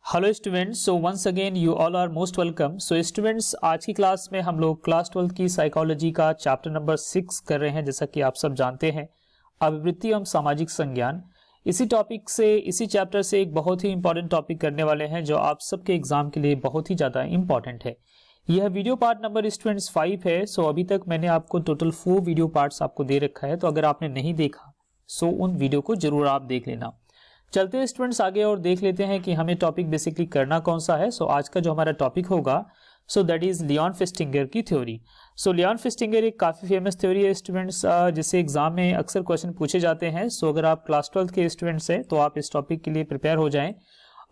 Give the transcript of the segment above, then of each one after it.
Hello students, so once again you all are most welcome. So students, आज की class में हम लोग क्लास 12 की साइकोलॉजी का चैप्टर नंबर 6 कर रहे हैं। जैसा कि आप सब जानते हैं, अभिवृत्ति एवं सामाजिक संज्ञान। इसी टॉपिक से, इसी चैप्टर से एक बहुत ही इंपॉर्टेंट टॉपिक करने वाले हैं जो आप सबके एग्जाम के लिए बहुत ही ज़्यादा इंपॉर्टेंट है। यह वीडियो पार्ट नंबर स्टूडेंट्स 5 है। सो अभी तक मैंने आपको टोटल 4 वीडियो पार्ट्स आपको दे रखा है, तो अगर आपने नहीं देखा सो उन वीडियो को जरूर आप देख लेना। चलते हैं स्टूडेंट्स आगे और देख लेते हैं कि हमें टॉपिक बेसिकली करना कौन सा है। सो आज का जो हमारा टॉपिक होगा so that is Leone Festinger की थ्योरी। सो लियोन फेस्टिंगर एक काफ़ी फेमस थ्योरी है स्टूडेंट्स, जिससे एग्जाम में अक्सर क्वेश्चन पूछे जाते हैं। सो अगर आप क्लास 12 के स्टूडेंट्स हैं तो आप इस टॉपिक के लिए प्रिपेयर हो जाएं,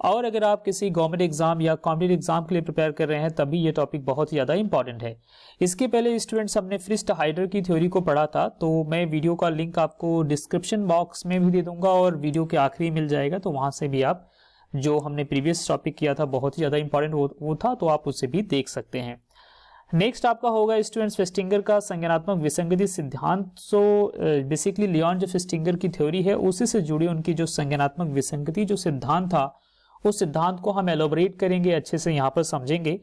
और अगर आप किसी गवर्नमेंट एग्जाम या कॉम्पिटिटिव एग्जाम के लिए प्रिपेयर कर रहे हैं तभी ये टॉपिक बहुत ही ज़्यादा इंपॉर्टेंट है। इसके पहले स्टूडेंट्स हमने फ्रिस्ट हाइडर की थ्योरी को पढ़ा था, तो मैं वीडियो का लिंक आपको डिस्क्रिप्शन बॉक्स में भी दे दूंगा और वीडियो के आखिरी मिल जाएगा, तो वहां से भी आप जो हमने प्रीवियस टॉपिक किया था बहुत ही ज़्यादा इंपॉर्टेंट वो था, तो आप उसे भी देख सकते हैं। नेक्स्ट आपका होगा स्टूडेंट्स फेस्टिंगर का संज्ञानात्मक विसंगति सिद्धांत। सो बेसिकली लियोन जो फेस्टिंगर की थ्योरी है उसी से जुड़ी उनकी जो संज्ञानात्मक विसंगति जो सिद्धांत था, उस सिद्धांत को हम एलोबरेट करेंगे, अच्छे से यहाँ पर समझेंगे।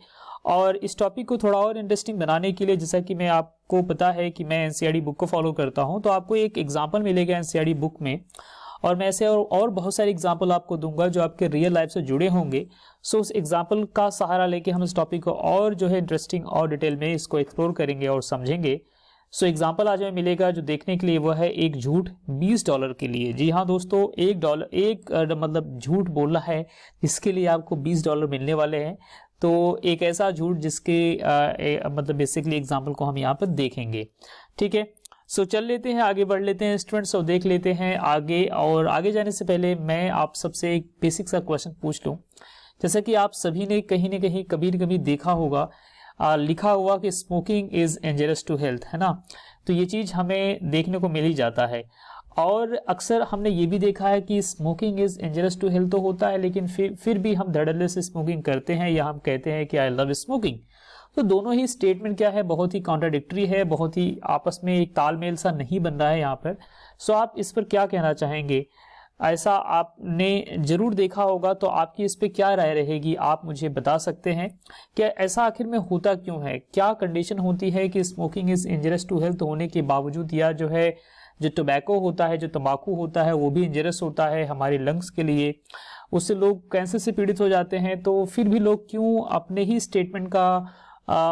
और इस टॉपिक को थोड़ा और इंटरेस्टिंग बनाने के लिए, जैसा कि मैं आपको पता है कि मैं एनसीईआरटी बुक को फॉलो करता हूँ, तो आपको एक एग्जाम्पल मिलेगा एनसीईआरटी बुक में, और मैं ऐसे और बहुत सारे एग्जाम्पल आपको दूंगा जो आपके रियल लाइफ से जुड़े होंगे। सो उस एग्जाम्पल का सहारा लेके हम इस टॉपिक को और जो है इंटरेस्टिंग और डिटेल में इसको एक्सप्लोर करेंगे और समझेंगे। सो एग्जाम्पल आज हमें मिलेगा जो देखने के लिए वो है एक झूठ $20 के लिए। जी हाँ दोस्तों, मतलब झूठ बोलना है जिसके लिए आपको $20 मिलने वाले हैं। तो एक ऐसा झूठ जिसके मतलब बेसिकली एग्जाम्पल को हम यहाँ पर देखेंगे। ठीक है, सो चल लेते हैं, आगे बढ़ लेते हैं स्टूडेंट्स और देख लेते हैं आगे। और आगे जाने से पहले मैं आप सबसे एक बेसिक सा क्वेश्चन पूछ लूँ। जैसा कि आप सभी ने कहीं ना कहीं कभी न कभी देखा होगा, लिखा हुआ कि smoking is injurious to health, है ना। तो ये चीज हमें देखने को मिल ही जाता है, और अक्सर हमने ये भी देखा है कि smoking is injurious to health तो होता है, लेकिन फिर भी हम धड़ल्ले से स्मोकिंग करते हैं या हम कहते हैं कि आई लव स्मोकिंग। तो दोनों ही स्टेटमेंट क्या है, बहुत ही कॉन्ट्राडिक्टरी है, बहुत ही आपस में एक तालमेल सा नहीं बन रहा है यहाँ पर। सो आप इस पर क्या कहना चाहेंगे? ऐसा आपने जरूर देखा होगा, तो आपकी इस पे क्या राय रहेगी, आप मुझे बता सकते हैं। क्या ऐसा आखिर में होता क्यों है? क्या कंडीशन होती है कि smoking is injurious to health होने के बावजूद, या जो है जो टोबैको होता है, जो तंबाकू होता है, वो भी इंजरियस होता है हमारे लंग्स के लिए, उससे लोग कैंसर से पीड़ित हो जाते हैं, तो फिर भी लोग क्यों अपने ही स्टेटमेंट का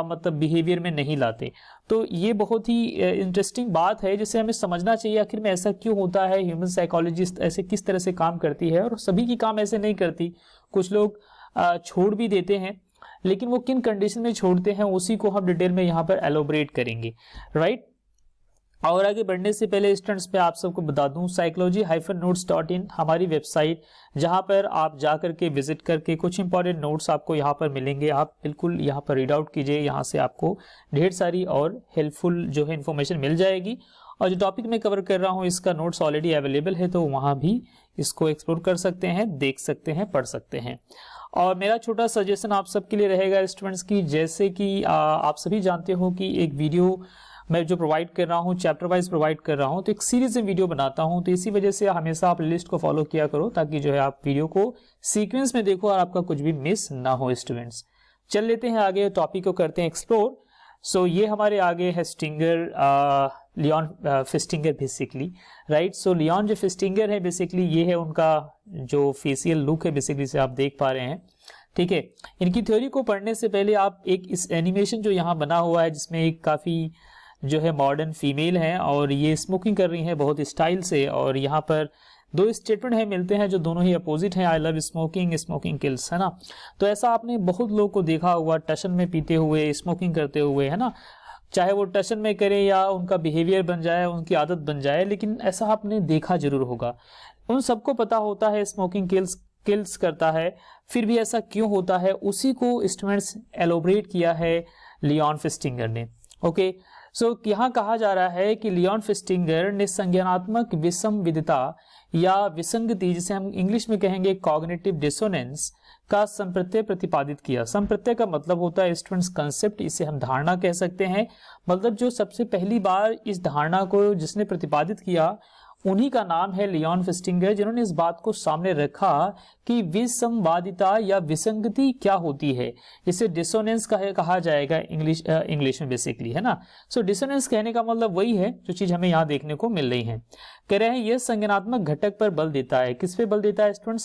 मतलब बिहेवियर में नहीं लाते? तो ये बहुत ही इंटरेस्टिंग बात है जिसे हमें समझना चाहिए, आखिर में ऐसा क्यों होता है, ह्यूमन साइकोलॉजिस्ट ऐसे किस तरह से काम करती है, और सभी की काम ऐसे नहीं करती, कुछ लोग छोड़ भी देते हैं, लेकिन वो किन कंडीशन में छोड़ते हैं उसी को हम डिटेल में यहाँ पर एलोबरेट करेंगे, राइट। और आगे बढ़ने से पहले स्टूडेंट्स पे आप सबको बता दूं, psychology-notes.in हमारी वेबसाइट, जहां पर आप जाकर के विजिट करके कुछ इंपॉर्टेंट नोट्स आपको यहां पर मिलेंगे। आप बिल्कुल यहां पर रीड आउट कीजिए, यहां से आपको ढेर सारी और हेल्पफुल जो है इन्फॉर्मेशन मिल जाएगी। और जो टॉपिक मैं कवर कर रहा हूं इसका नोट्स ऑलरेडी अवेलेबल है, तो वहां भी इसको एक्सप्लोर कर सकते हैं, देख सकते हैं, पढ़ सकते हैं। और मेरा छोटा सजेशन आप सबके लिए रहेगा स्टूडेंट्स की, जैसे कि आप सभी जानते हो कि एक वीडियो मैं जो प्रोवाइड कर रहा हूँ चैप्टर वाइज प्रोवाइड कर रहा हूँ, तो एक सीरीज में वीडियो बनाता हूँ, तो इसी वजह से हमेशा आप लिस्ट को फॉलो किया करो, ताकि जो है आप वीडियो को सीक्वेंस में देखो और आपका कुछ भी मिस ना हो। स्टूडेंट्स चल लेते हैं आगे, टॉपिक को करते हैं एक्सप्लोर। सो ये हमारे आगे है लियोन फेस्टिंगर बेसिकली, राइट। सो लियोन जो फेस्टिंगर है बेसिकली ये है उनका जो फेशियल लुक है बेसिकली से आप देख पा रहे हैं। ठीक है, इनकी थ्योरी को पढ़ने से पहले आप एक इस एनिमेशन जो यहाँ बना हुआ है, जिसमें एक काफी जो है मॉडर्न फीमेल है और ये स्मोकिंग कर रही है बहुत स्टाइल से, और यहाँ पर दो स्टेटमेंट है मिलते हैं जो दोनों ही अपोजिट हैं, I love smoking, smoking kills, है ना। तो ऐसा आपने बहुत लोगों को देखा हुआ टशन में पीते हुए, स्मोकिंग करते हुए, है ना, चाहे वो टशन में करें या उनका बिहेवियर बन जाए, उनकी आदत बन जाए, लेकिन ऐसा आपने देखा जरूर होगा। उन सबको पता होता है स्मोकिंग किल्स करता है, फिर भी ऐसा क्यों होता है, उसी को स्टूडेंट्स एलोबरेट किया है लियोन फेस्टिंगर ने। ओके, सो यहाँ कहा जा रहा है कि लियोन फेस्टिंगर ने संज्ञानात्मक विसंविधता या विसंगति, जिसे हम इंग्लिश में कहेंगे कॉग्निटिव डिसोनेंस, का संप्रत्यय प्रतिपादित किया। संप्रत्यय का मतलब होता है स्टूडेंट्स कंसेप्ट, इसे हम धारणा कह सकते हैं। मतलब जो सबसे पहली बार इस धारणा को जिसने प्रतिपादित किया उन्हीं का नाम है लियोन फेस्टिंगर, जिन्होंने इस बात को सामने रखा कि विसंवादिता या विसंगति क्या होती है, जिसे डिसोनेंस कहा जाएगा इंग्लिश में बेसिकली, है ना। सो डिसोनेंस कहने का मतलब वही है जो चीज हमें यहाँ देखने को मिल रही है। कह रहे हैं यह संज्ञानात्मक घटक पर बल देता है। किस पे बल देता है स्टूडेंट?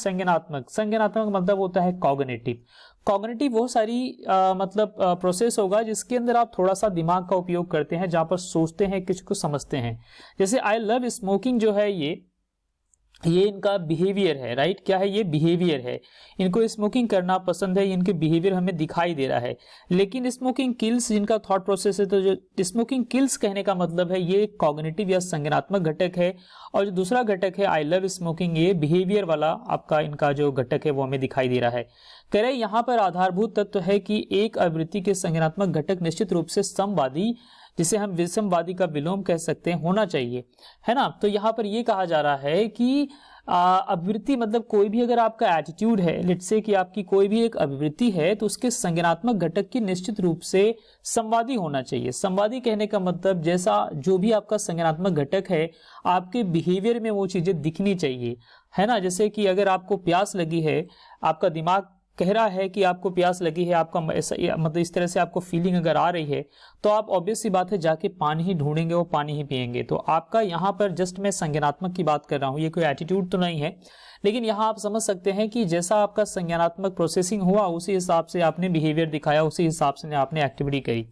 संज्ञानात्मक मतलब होता है कॉग्निटिव। कॉग्निटिव वो सारी मतलब प्रोसेस होगा जिसके अंदर आप थोड़ा सा दिमाग का उपयोग करते हैं, जहां पर सोचते हैं, किसी को समझते हैं। जैसे आई लव स्मोकिंग जो है ये इनका बिहेवियर है, राइट। क्या है? ये बिहेवियर है, इनको स्मोकिंग करना पसंद है, इनके बिहेवियर हमें दिखाई दे रहा है। लेकिन स्मोकिंग किल्स जिनका थॉट प्रोसेस है, तो जो स्मोकिंग किल्स कहने का मतलब है ये कॉग्निटिव या संज्ञानात्मक घटक है। और जो दूसरा घटक है आई लव स्मोकिंग, ये बिहेवियर वाला आपका इनका जो घटक है वो हमें दिखाई दे रहा है। कह रहे यहाँ पर आधारभूत तत्व है कि एक आवृत्ति के संज्ञानात्मक घटक निश्चित रूप से समवादी, जिसे हम विषमवादी का विलोम कह सकते हैं, होना चाहिए, है ना। तो यहाँ पर ये कहा जा रहा है कि अभिवृत्ति मतलब कोई भी अगर आपका एटीट्यूड है, लेट्स से कि आपकी कोई भी एक अभिवृत्ति है, तो उसके संज्ञानात्मक घटक की निश्चित रूप से संवादी होना चाहिए। संवादी कहने का मतलब जैसा जो भी आपका संज्ञानात्मक घटक है, आपके बिहेवियर में वो चीजें दिखनी चाहिए, है ना। जैसे कि अगर आपको प्यास लगी है, आपका दिमाग कह रहा है कि आपको प्यास लगी है, आपका ऐसा मतलब इस तरह से आपको फीलिंग अगर आ रही है, तो आप ऑब्वियस सी बात है जाके पानी ही ढूंढेंगे, वो पानी ही पिएंगे। तो आपका यहाँ पर जस्ट मैं संज्ञानात्मक की बात कर रहा हूँ, ये कोई एटीट्यूड तो नहीं है, लेकिन यहाँ आप समझ सकते हैं कि जैसा आपका संज्ञानात्मक प्रोसेसिंग हुआ, उसी हिसाब से आपने बिहेवियर दिखाया, उसी हिसाब से आपने एक्टिविटी करी।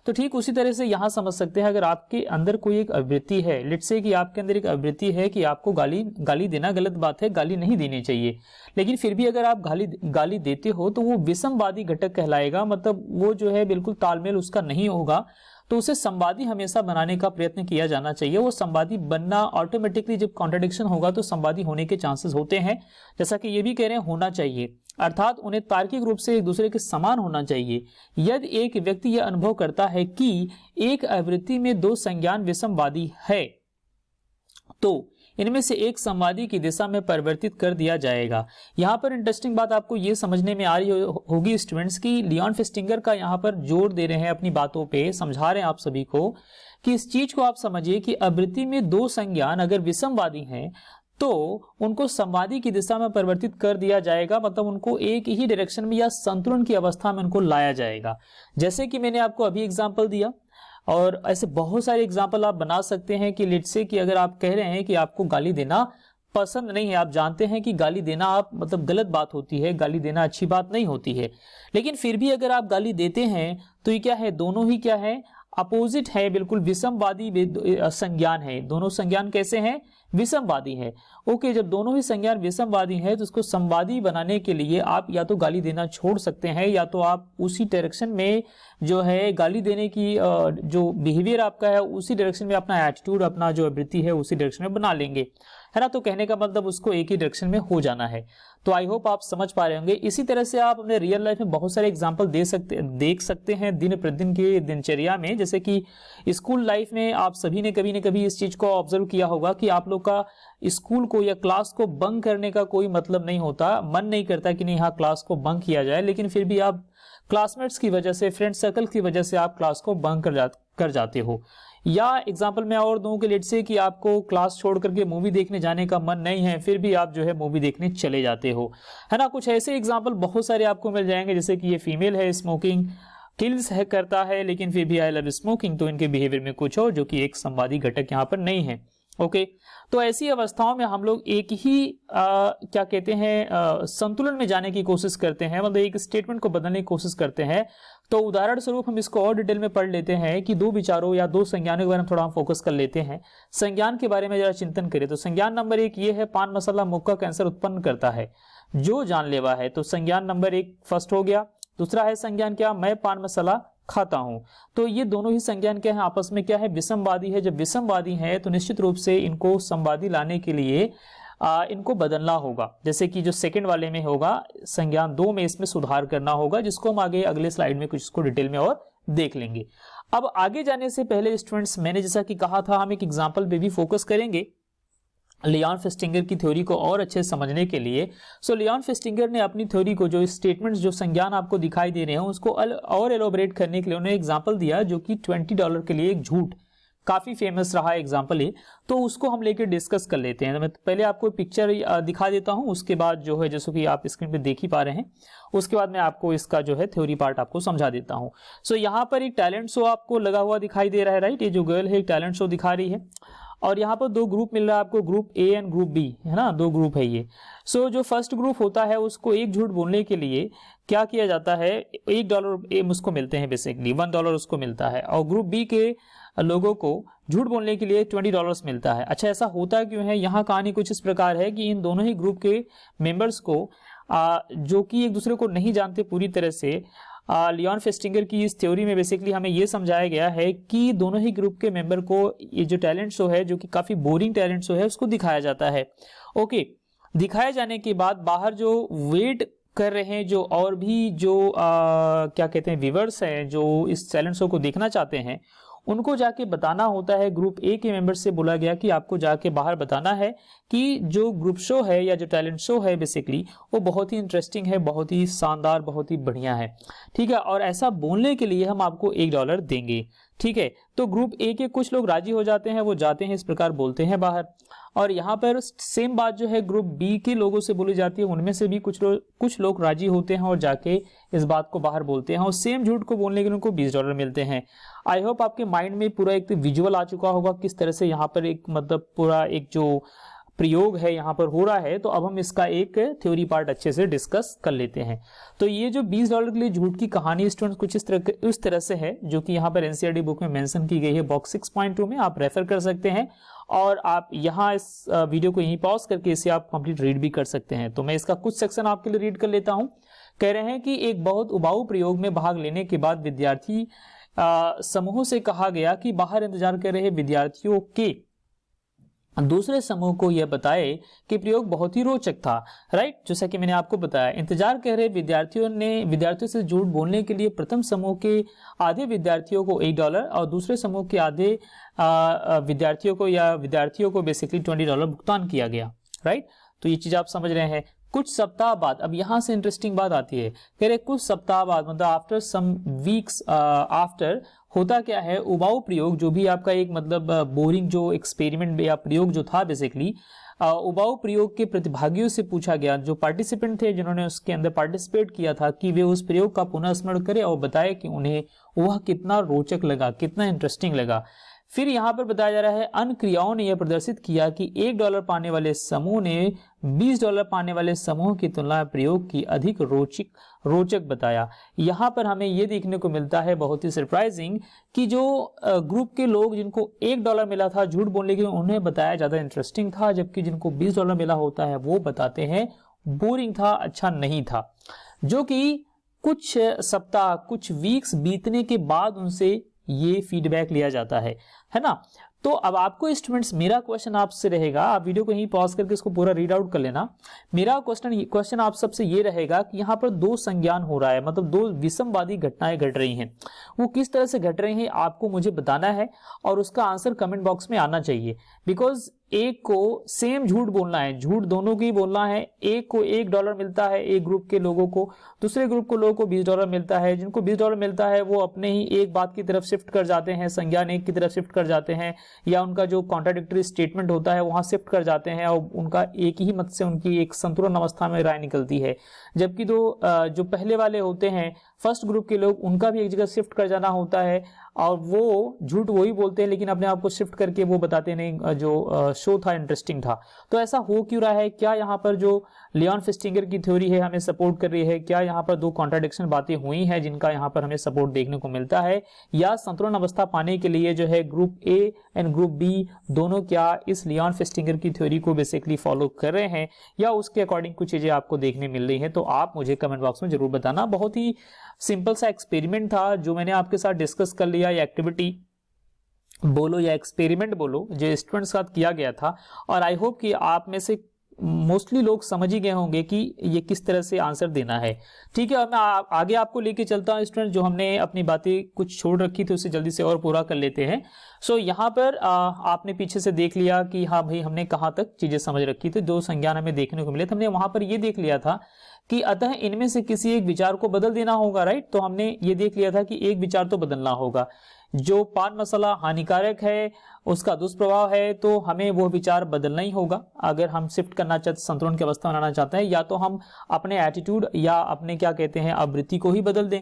तो ठीक उसी तरह से यहाँ समझ सकते हैं, अगर आपके अंदर कोई एक आवृत्ति है, लेट्स से कि आपके अंदर एक आवृत्ति है कि आपको गाली देना गलत बात है, गाली नहीं देनी चाहिए, लेकिन फिर भी अगर आप गाली देते हो तो वो विषमवादी घटक कहलाएगा। मतलब वो जो है बिल्कुल तालमेल उसका नहीं होगा, तो उसे संवादी हमेशा बनाने का प्रयत्न किया जाना चाहिए। वो संवादी बनना ऑटोमेटिकली, जब कॉन्ट्रडिक्शन होगा तो संवादी होने के चांसेस होते हैं, जैसा कि ये भी कह रहे हैं होना चाहिए, अर्थात उन्हें तार्किक रूप से एक दूसरे के समान होना चाहिए। यदि एक व्यक्ति यह अनुभव करता है कि एक आवृत्ति में दो संज्ञान विषमवादी है, तो इनमें से एक संवादी की दिशा में परिवर्तित कर दिया जाएगा। यहाँ पर इंटरेस्टिंग बात आपको ये समझने में आ रही होगी स्टूडेंट्स की लियोन फेस्टिंगर का यहाँ पर जोर दे रहे हैं, अपनी बातों पे समझा रहे हैं आप सभी को कि इस चीज को आप समझिए कि आवृत्ति में दो संज्ञान अगर विषमवादी हैं तो उनको संवादी की दिशा में परिवर्तित कर दिया जाएगा, मतलब उनको एक ही डायरेक्शन में या संतुलन की अवस्था में उनको लाया जाएगा। जैसे कि मैंने आपको अभी एग्जांपल दिया, और ऐसे बहुत सारे एग्जाम्पल आप बना सकते हैं कि लेट्स से कि अगर आप कह रहे हैं कि आपको गाली देना पसंद नहीं है, आप जानते हैं कि गाली देना आप मतलब गलत बात होती है, गाली देना अच्छी बात नहीं होती है, लेकिन फिर भी अगर आप गाली देते हैं तो ये क्या है, दोनों ही क्या है, अपोजिट है, बिल्कुल विषमवादी संज्ञान है। दोनों संज्ञान कैसे हैं? विषमवादी है। ओके, जब दोनों ही संज्ञान विषमवादी है तो उसको समवादी बनाने के लिए आप या तो गाली देना छोड़ सकते हैं, या तो आप उसी डायरेक्शन में जो है गाली देने की जो बिहेवियर आपका है उसी डायरेक्शन में अपना एटीट्यूड, अपना जो वृत्ति है उसी डायरेक्शन में बना लेंगे, है ना। तो कहने का मतलब उसको एक ही डायरेक्शन में हो जाना है। तो आई होप आप समझ पा रहे होंगे। इसी तरह से आप अपने रियल लाइफ में बहुत सारे एग्जांपल देख सकते हैं दिन प्रतिदिन की दिनचर्या में। जैसे कि स्कूल लाइफ में आप सभी ने कभी न कभी इस चीज को ऑब्जर्व किया होगा कि आप लोग का स्कूल को या क्लास को बंक करने का कोई मतलब नहीं होता, मन नहीं करता कि नहीं हाँ क्लास को बंक किया जाए, लेकिन फिर भी आप क्लासमेट्स की वजह से, फ्रेंड सर्कल की वजह से आप क्लास को बंक कर जाते हो। या एग्जाम्पल मैं और दूं कि लेट्स से कि आपको क्लास छोड़ करके मूवी देखने जाने का मन नहीं है, फिर भी आप जो है मूवी देखने चले जाते हो, है ना। कुछ ऐसे एग्जाम्पल बहुत सारे आपको मिल जाएंगे। जैसे कि ये फीमेल है, स्मोकिंग किल्स है करता है, लेकिन फिर भी आई लव स्मोकिंग, तो इनके बिहेवियर में कुछ हो जो कि एक संवादी घटक यहाँ पर नहीं है। ओके, तो ऐसी अवस्थाओं में हम लोग एक ही क्या कहते हैं संतुलन में जाने की कोशिश करते हैं, मतलब एक स्टेटमेंट को बदलने की कोशिश करते हैं। तो उदाहरण स्वरूप हम इसको और डिटेल में पढ़ लेते हैं कि दो विचारों या दो संज्ञानों के बारे में थोड़ा हम फोकस कर लेते हैं। संज्ञान के बारे में जरा चिंतन करें तो संज्ञान नंबर 1 ये है, पान मसाला मुख का कैंसर उत्पन्न करता है, जो जानलेवा है। तो संज्ञान नंबर 1 फर्स्ट हो गया। दूसरा है संज्ञान क्या, मैं पान मसाला खाता हूं। तो ये दोनों ही संज्ञान क्या है, आपस में क्या है, विषमवादी है। जब विषमवादी है तो निश्चित रूप से इनको समवादी लाने के लिए इनको बदलना होगा। जैसे कि जो सेकंड वाले में होगा संज्ञान 2 में, इसमें सुधार करना होगा, जिसको हम आगे अगले स्लाइड में कुछ इसको डिटेल में और देख लेंगे। अब आगे जाने से पहले स्टूडेंट्स, मैंने जैसा कि कहा था हम एक एग्जाम्पल पे भी फोकस करेंगे लियोन फेस्टिंगर की थ्योरी को और अच्छे से समझने के लिए। सो लियोन फेस्टिंगर ने अपनी थ्योरी को, जो स्टेटमेंट्स जो संज्ञान आपको दिखाई दे रहे हैं उसको और एलोबरेट करने के लिए उन्होंने एग्जांपल दिया, जो कि $20 के लिए एक झूठ काफी फेमस रहा एग्जाम्पल है, तो उसको हम लेकर डिस्कस कर लेते हैं। मैं पहले आपको पिक्चर दिखा देता हूं, उसके बाद जो है जैसे कि आप स्क्रीन पे देख ही पा रहे हैं, उसके बाद मैं आपको इसका जो है थ्योरी पार्ट आपको समझा देता हूं। सो यहाँ पर एक टैलेंट शो आपको लगा हुआ दिखाई दे रहा है, राइट। ये जो गर्ल है एक टैलेंट शो दिखा रही है, और यहाँ पर दो ग्रुप मिल रहा है आपको, group A and group B, है ना, दो ग्रुप है ये। सो जो फर्स्ट ग्रुप होता है उसको एक झूठ बोलने के लिए क्या किया जाता है, $1 उसको मिलते हैं, बेसिकली $1 उसको मिलता है, और ग्रुप बी के लोगों को झूठ बोलने के लिए $20 मिलता है। अच्छा, ऐसा होता क्यों है? यहाँ कहानी कुछ इस प्रकार है कि इन दोनों ही ग्रुप के मेंबर्स को जो कि एक दूसरे को नहीं जानते पूरी तरह से, लियोन फेस्टिंगर की इस थ्योरी में बेसिकली हमें यह समझाया गया है कि दोनों ही ग्रुप के मेंबर को ये जो टैलेंट शो है, जो कि काफी बोरिंग टैलेंट शो है, उसको दिखाया जाता है। ओके, दिखाए जाने के बाद बाहर जो वेट कर रहे हैं, जो और भी जो क्या कहते हैं व्यूअर्स हैं, जो इस टैलेंट शो को देखना चाहते हैं, उनको जाके बताना होता है। ग्रुप ए के मेंबर से बोला गया कि आपको जाके बाहर बताना है कि जो ग्रुप शो है या जो टैलेंट शो है बेसिकली वो बहुत ही इंटरेस्टिंग है, बहुत ही शानदार, बहुत ही बढ़िया है, ठीक है, और ऐसा बोलने के लिए हम आपको $1 देंगे, ठीक है। तो ग्रुप ए के कुछ लोग राजी हो जाते हैं, वो जाते हैं, इस प्रकार बोलते हैं बाहर। और यहाँ पर सेम बात जो है ग्रुप बी के लोगों से बोली जाती है, उनमें से भी कुछ लोग राजी होते हैं और जाके इस बात को बाहर बोलते हैं, और सेम झूठ को बोलने के लिए उनको $20 मिलते हैं। आई होप आपके माइंड में पूरा एक विजुअल आ चुका होगा किस तरह से यहाँ पर एक मतलब पूरा एक जो प्रयोग है यहाँ पर हो रहा है। तो अब हम इसका एक थ्योरी पार्ट अच्छे से डिस्कस कर लेते हैं। तो ये जो $20 के लिए झूठ की कहानी स्टूडेंट्स कुछ इस तरह से है, जो कि यहाँ पर एनसीईआरटी बुक में मेंशन की गई है, बॉक्स 6.2 में आप रेफर कर सकते हैं, और आप यहाँ इस वीडियो को यहीं पॉज करके इसे आप कंप्लीट रीड भी कर सकते हैं। तो मैं इसका कुछ सेक्शन आपके लिए रीड कर लेता हूँ। कह रहे हैं कि एक बहुत उबाऊ प्रयोग में भाग लेने के बाद विद्यार्थी समूह से कहा गया कि बाहर इंतजार कर रहे विद्यार्थियों के दूसरे समूह को यह बताए कि प्रयोग बहुत ही रोचक था, राइट। जैसा कि मैंने आपको बताया, इंतजार कर रहे विद्यार्थियों से झूठ बोलने के लिए प्रथम समूह के आधे विद्यार्थियों को $1 और दूसरे समूह के आधे विद्यार्थियों को बेसिकली $20 भुगतान किया गया, राइट। तो ये चीज आप समझ रहे हैं। कुछ सप्ताह बाद, अब यहां से इंटरेस्टिंग बात आती है, कह रहे कुछ सप्ताह बाद, मतलब आफ्टर सम वीक्स आफ्टर, होता क्या है, उबाऊ प्रयोग जो भी आपका एक मतलब बोरिंग जो एक्सपेरिमेंट या प्रयोग जो था बेसिकली, उबाऊ प्रयोग के प्रतिभागियों से पूछा गया, जो पार्टिसिपेंट थे जिन्होंने उसके अंदर पार्टिसिपेट किया था, कि वे उस प्रयोग का पुनः स्मरण करें और बताए कि उन्हें वह कितना रोचक लगा, कितना इंटरेस्टिंग लगा। फिर यहाँ पर बताया जा रहा है, अन्य क्रियाओं ने यह प्रदर्शित किया कि $1 पाने वाले समूह ने $20 पाने वाले समूह की तुलना में प्रयोग की अधिक रोचक बताया। यहाँ पर हमें यह देखने को मिलता है, बहुत ही सरप्राइजिंग, कि जो ग्रुप के लोग जिनको $1 मिला था झूठ बोलने के लिए, उन्हें बताया ज्यादा इंटरेस्टिंग था, जबकि जिनको $20 मिला होता है वो बताते हैं बोरिंग था, अच्छा नहीं था। जो कि कुछ सप्ताह, कुछ वीक्स बीतने के बाद उनसे ये फीडबैक लिया जाता है ना। तो अब आपको स्टूडेंट्स, मेरा क्वेश्चन आपसे रहेगा, आप वीडियो को यहीं पॉज करके इसको पूरा रीड आउट कर लेना। मेरा क्वेश्चन आप सबसे ये रहेगा कि यहाँ पर दो संज्ञान हो रहा है, मतलब दो विषमवादी घटनाएं घट रही हैं, वो किस तरह से घट रही हैं आपको मुझे बताना है, और उसका आंसर कमेंट बॉक्स में आना चाहिए। बिकॉज एक को सेम झूठ बोलना है, झूठ दोनों की बोलना है। एक को $1 मिलता है, एक ग्रुप के लोगों को, दूसरे ग्रुप के लोगों को $20 मिलता है। जिनको $20 मिलता है वो अपने ही एक बात की तरफ शिफ्ट कर जाते हैं, संज्ञान एक की तरफ शिफ्ट कर जाते हैं, या उनका जो कॉन्ट्राडिक्टरी स्टेटमेंट होता है वहां शिफ्ट कर जाते हैं, और उनका एक ही मत से उनकी एक संतुलन अवस्था में राय निकलती है। जबकि जो पहले वाले होते हैं फर्स्ट ग्रुप के लोग, उनका भी एक जगह शिफ्ट कर जाना होता है, और वो झूठ वही बोलते हैं लेकिन अपने आप को शिफ्ट करके वो बताते नहीं जो शो था इंटरेस्टिंग था। तो ऐसा हो क्यों रहा है? क्या यहाँ पर जो लियोन फेस्टिंगर की थ्योरी है हमें सपोर्ट कर रही है? क्या यहाँ पर दो कॉन्ट्राडिक्शन बातें हुई हैं जिनका यहाँ पर हमें सपोर्ट देखने को मिलता है? या संतुलन अवस्था पाने के लिए जो है group A and group B दोनों क्या इस लियोन फेस्टिंगर की थ्योरी को बेसिकली फॉलो कर रहे हैं, या उसके अकॉर्डिंग कुछ चीजें आपको देखने मिल रही है? तो आप मुझे कमेंट बॉक्स में जरूर बताना। बहुत ही सिंपल सा एक्सपेरिमेंट था जो मैंने आपके साथ डिस्कस कर लिया, या एक्टिविटी बोलो या एक्सपेरिमेंट बोलो, जो स्टूडेंट्स के साथ किया गया था। और आई होप कि आप में से मोस्टली लोग समझ ही गए होंगे कि ये किस तरह से आंसर देना है, ठीक है। और मैं आगे आपको लेके चलता हूँ स्टूडेंट, जो हमने अपनी बातें कुछ छोड़ रखी थी उसे जल्दी से और पूरा कर लेते हैं। सो यहाँ पर आपने पीछे से देख लिया कि हाँ भाई हमने कहाँ तक चीजें समझ रखी थी, दो संज्ञान हमें देखने को मिले थे। हमने वहां पर ये देख लिया था कि अतः इनमें से किसी एक विचार को बदल देना होगा, राइट। तो हमने ये देख लिया था कि एक विचार तो बदलना होगा। जो पान मसाला हानिकारक है, उसका दुष्प्रभाव है, तो हमें वो विचार बदलना ही होगा। अगर हम शिफ्ट करना चाहते, संतुलन की अवस्था बनाना चाहते हैं, या तो हम अपने एटीट्यूड या अपने क्या कहते हैं आवृत्ति को ही बदल दें।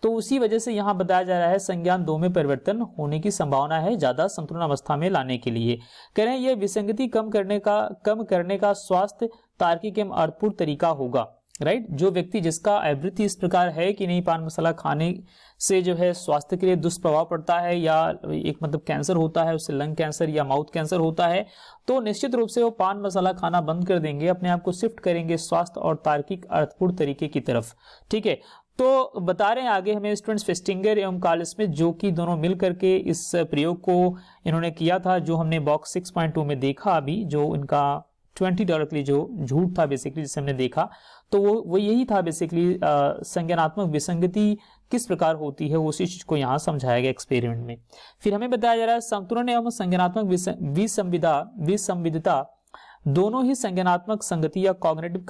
तो उसी वजह से यहाँ बताया जा रहा है संज्ञान 2 में परिवर्तन होने की संभावना है ज्यादा संतुलन अवस्था में लाने के लिए। कह रहे हैं यह विसंगति कम करने का स्वास्थ्य, तार्किक एवं अर्थपूर्ण तरीका होगा। राइट, जो व्यक्ति जिसका आवृत्ति इस प्रकार है कि नहीं पान मसाला खाने से जो है स्वास्थ्य के लिए दुष्प्रभाव पड़ता है, या एक मतलब कैंसर होता है, उससे लंग कैंसर या माउथ कैंसर होता है, तो निश्चित रूप से वो पान मसाला खाना बंद कर देंगे, अपने आप को शिफ्ट करेंगे स्वास्थ्य और तार्किक अर्थपूर्ण तरीके की तरफ। ठीक है, तो बता रहे हैं आगे हमें स्टूडेंट्स फेस्टिंगर एवं कार्ल स्मिथ, जो कि दोनों मिल करके इस प्रयोग को इन्होंने किया था, जो हमने बॉक्स 6.2 में देखा अभी, जो इनका $20 के लिए जो झूठ था बेसिकली जिसे हमने देखा, तो वो यही था बेसिकली संज्ञानात्मक विसंगति किस प्रकार होती है, उसी चीज को यहाँ समझाया गया एक्सपेरिमेंट में। फिर हमें बताया जा रहा है संतुलन एवं संज्ञानात्मक विसंविधता दोनों ही संज्ञानात्मक संगति या कॉग्निटिव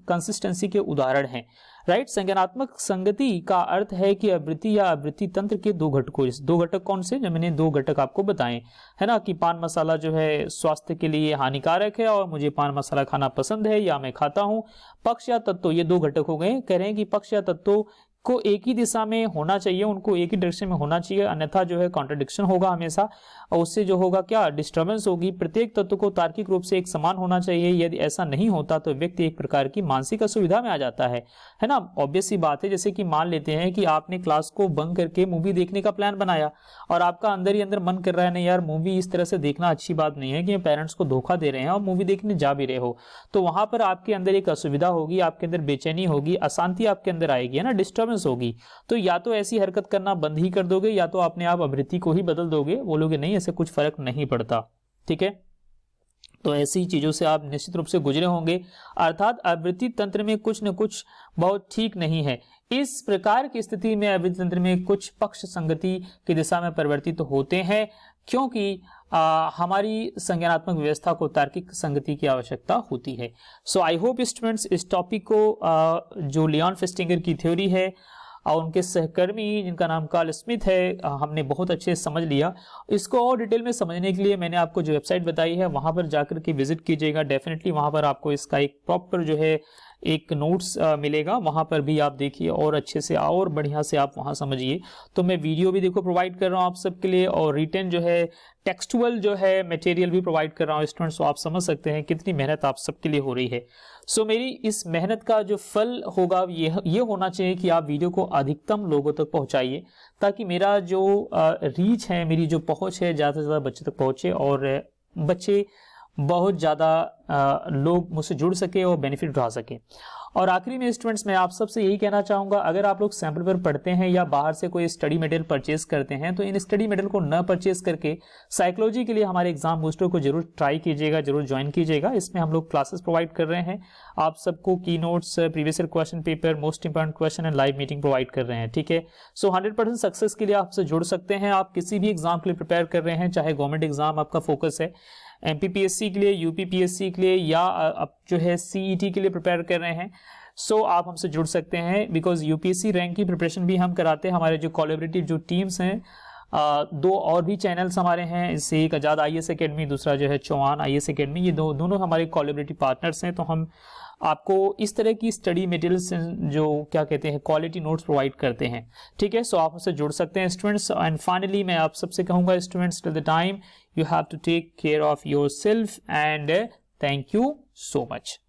कंसिस्टेंसी के उदाहरण हैं। राइट, संज्ञानात्मक संगति का अर्थ है कि आवृत्ति या आवृत्ति तंत्र के दो घटकों, दो घटक कौन से, जो मैंने दो घटक आपको बताए है ना, कि पान मसाला जो है स्वास्थ्य के लिए हानिकारक है और मुझे पान मसाला खाना पसंद है या मैं खाता हूं। पक्ष या तत्व, ये दो घटक हो गए। कह रहे हैं कि पक्ष या तत्वों को एक ही दिशा में होना चाहिए, उनको एक ही डायरेक्शन में होना चाहिए, अन्यथा जो है कॉन्ट्रडिक्शन होगा हमेशा, और उससे जो होगा क्या, डिस्टर्बेंस होगी। प्रत्येक तत्व को तार्किक रूप से एक समान होना चाहिए, यदि ऐसा नहीं होता तो व्यक्ति एक प्रकार की मानसिक असुविधा में आ जाता है ना। ऑब्वियस सी बात है, जैसे कि मान लेते हैं कि आपने क्लास को बंक करके मूवी देखने का प्लान बनाया और आपका अंदर ही अंदर मन कर रहा है नहीं यार मूवी इस तरह से देखना अच्छी बात नहीं है, कि पेरेंट्स को धोखा दे रहे हैं और मूवी देखने जा भी रहे हो, तो वहां पर आपके अंदर एक असुविधा होगी, आपके अंदर बेचैनी होगी, अशांति आपके अंदर आएगी, है ना, डिस्टर्बेंस होगी। तो या तो ऐसी हरकत करना बंद ही कर दोगे, या तो अपने आप आवृत्ति को ही बदल दोगे, बोलोगे नहीं ऐसे कुछ फर्क नहीं पड़ता। ठीक है, तो ऐसी चीजों से आप निश्चित रूप से गुजरे होंगे, अर्थात आवृत्ति तंत्र में कुछ न कुछ बहुत ठीक नहीं है। इस प्रकार की स्थिति में आवृत्ति तंत्र में कुछ पक्ष संगति की दिशा में परिवर्तित होते हैं, क्योंकि हमारी संज्ञानात्मक व्यवस्था को तार्किक संगति की आवश्यकता होती है। सो आई होप स्टूडेंट्स इस टॉपिक को जो लियोन फेस्टिंगर की थ्योरी है और उनके सहकर्मी जिनका नाम कार्ल स्मिथ है, हमने बहुत अच्छे से समझ लिया। इसको और डिटेल में समझने के लिए मैंने आपको जो वेबसाइट बताई है वहां पर जाकर के विजिट कीजिएगा। डेफिनेटली वहां पर आपको इसका एक प्रॉपर जो है एक नोट्स मिलेगा, वहां पर भी आप देखिए और अच्छे से और बढ़िया से आप वहां समझिए। तो मैं वीडियो भी देखो प्रोवाइड कर रहा हूं आप सबके लिए, और रिटन जो है टेक्सचुअल जो है मटेरियल भी प्रोवाइड कर रहा हूं स्टूडेंट्स। तो आप समझ सकते हैं कितनी मेहनत आप सबके लिए हो रही है। सो मेरी इस मेहनत का जो फल होगा ये होना चाहिए कि आप वीडियो को अधिकतम लोगों तक पहुंचाइए, ताकि मेरा जो रीच है, मेरी जो पहुंच है, ज्यादा से ज्यादा बच्चे तक पहुंचे और बच्चे बहुत ज़्यादा लोग मुझसे जुड़ सके और बेनिफिट उठा सके। और आखिरी में स्टूडेंट्स मैं आप सबसे यही कहना चाहूँगा, अगर आप लोग सैम्पल पेपर पढ़ते हैं या बाहर से कोई स्टडी मटेरियल परचेज करते हैं, तो इन स्टडी मटेरियल को न परचेज करके साइकोलॉजी के लिए हमारे एग्जाम बूस्टर को जरूर ट्राई कीजिएगा, जरूर ज्वाइन कीजिएगा। इसमें हम लोग क्लासेस प्रोवाइड कर रहे हैं, आप सबको की notes, previous year question paper, most important question and live meeting provide कर रहे हैं। ठीक है, सो 100% सक्सेस के लिए आपसे जुड़ सकते हैं। आप किसी भी एग्जाम के लिए प्रिपेयर कर रहे हैं, चाहे गवर्नमेंट एग्जाम आपका फोकस है, एमपीपीएससी के लिए, यूपीपीएससी के लिए, या आप जो है सीईटी के लिए प्रिपेयर कर रहे हैं, सो आप हमसे जुड़ सकते हैं। बिकॉज यूपीएससी रैंक की प्रिपरेशन भी हम कराते हैं। हमारे जो कोलैबोरेटिव जो टीम्स हैं, दो और भी चैनल्स हमारे हैं, इससे एक आजाद आईएएस एकेडमी, दूसरा जो है चौहान आईएएस एकेडमी, ये दोनों हमारे कोलैबोरेटिव पार्टनर्स हैं। तो हम आपको इस तरह की स्टडी मटेरियल्स जो क्या कहते हैं क्वालिटी नोट्स प्रोवाइड करते हैं। ठीक है, सो आप हमसे जुड़ सकते हैं स्टूडेंट्स। एंड फाइनली मैं आप सबसे कहूंगा students, till the time you have to take care of yourself and thank you so much.